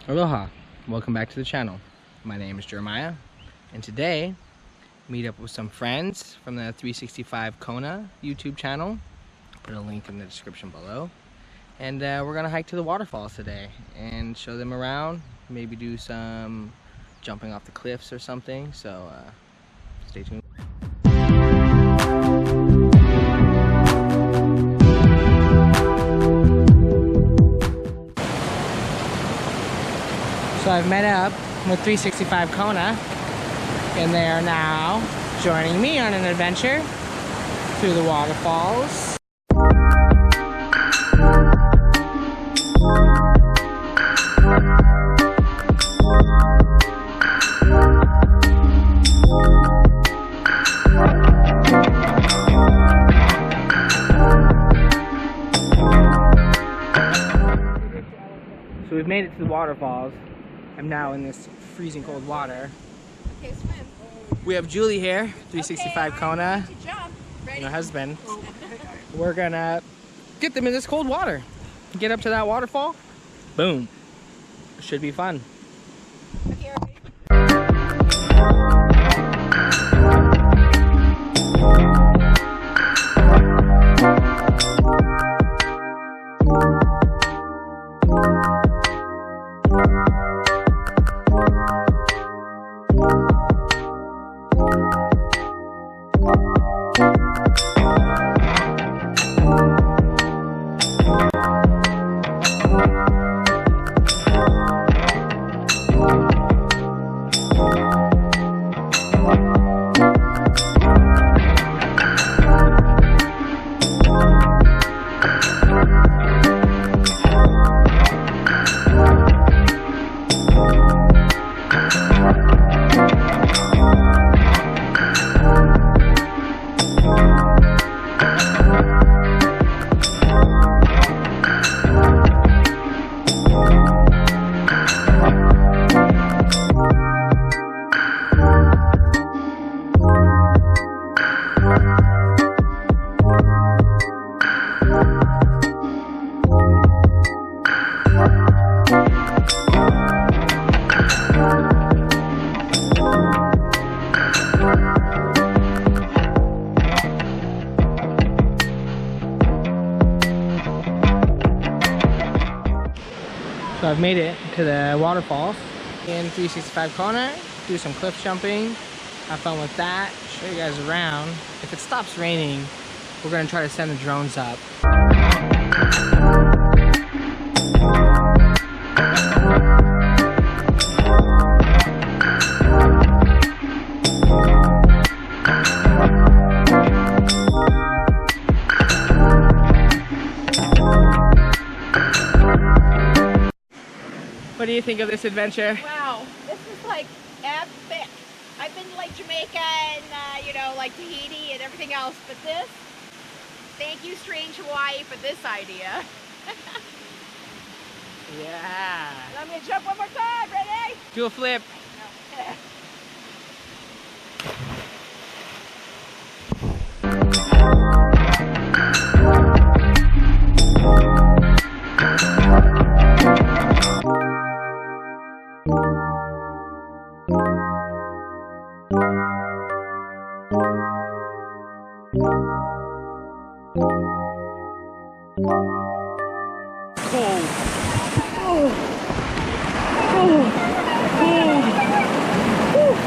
Aloha, welcome back to the channel. My name is Jeremiah, and today meet up with some friends from the 365 Kona YouTube channel. I'll put a link in the description below. And we're gonna hike to the waterfalls today and show them around, maybe do some jumping off the cliffs or something, so stay tuned. So I've met up with 365 Kona, and they are now joining me on an adventure through the waterfalls. So we've made it to the waterfalls. I'm now in this freezing cold water. Okay, swim. We have Julie here, 365 okay, Kona, to jump. Ready? my husband. We're gonna get them in this cold water. Get up to that waterfall. Boom. Should be fun. Okay, ready? So I've made it to the waterfalls in 365 Kona. Do some cliff jumping, have fun with that, show you guys around. If it stops raining, we're gonna try to send the drones up. What do you think of this adventure? Wow, this is like epic. I've been to like Jamaica and you know, like Tahiti and everything else, but this, thank you Strange Hawaii for this idea. Yeah. And I'm gonna jump one more time, ready? Do a flip. Okay. Cold. Oh. Oh. Cold.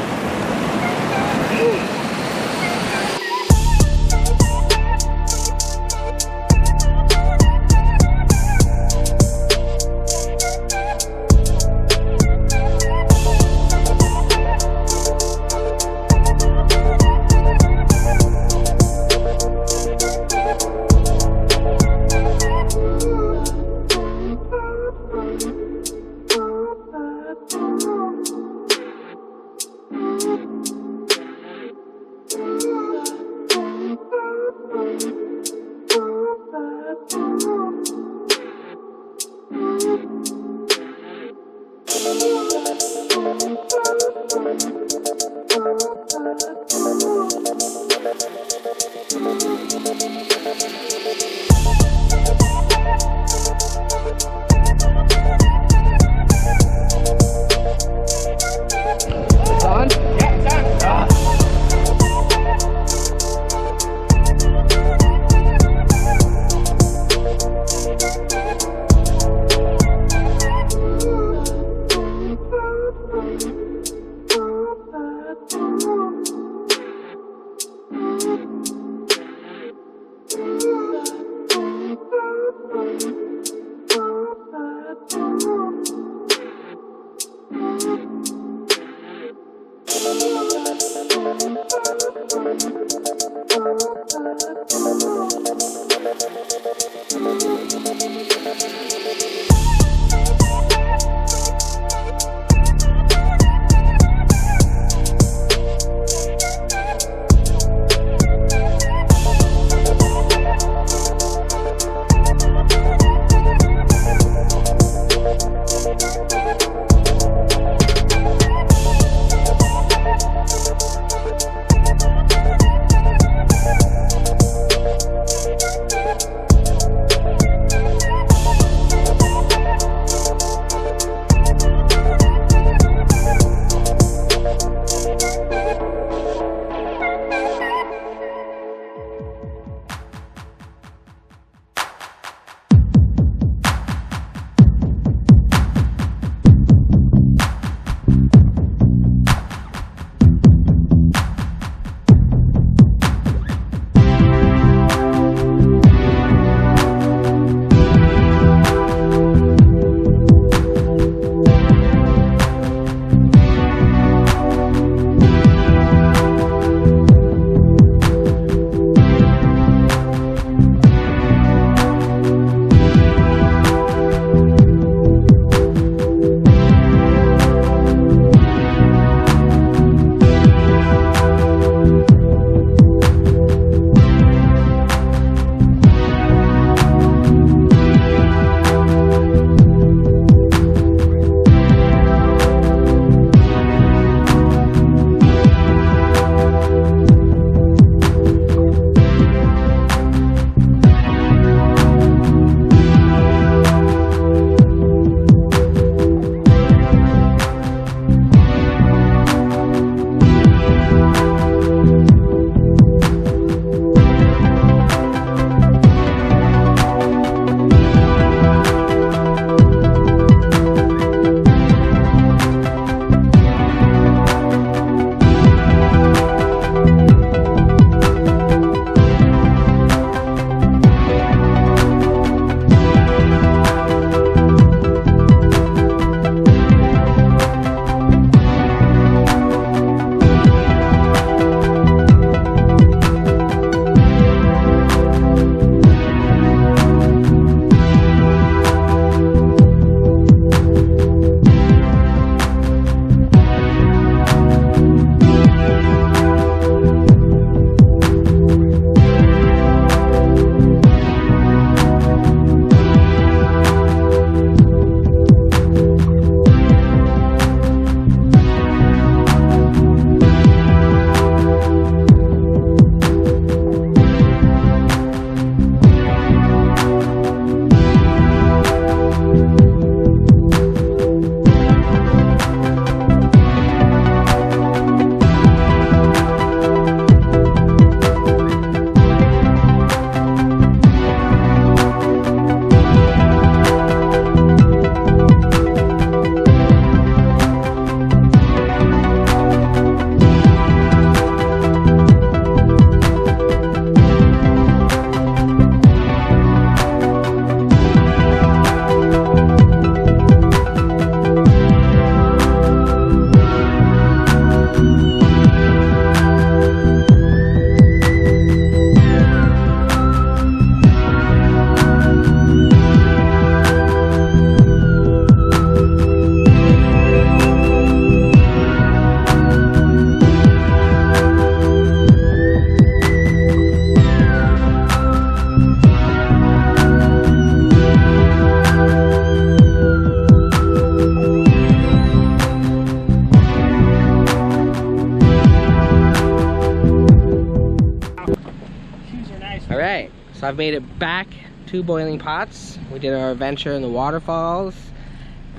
I've made it back to Boiling Pots. We did our adventure in the waterfalls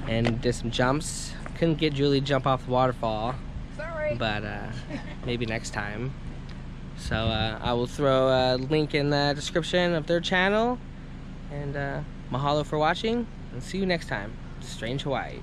and did some jumps. Couldn't get Julie to jump off the waterfall. Sorry. But maybe next time. So I will throw a link in the description of their channel. And mahalo for watching, and see you next time. Strange Hawaii.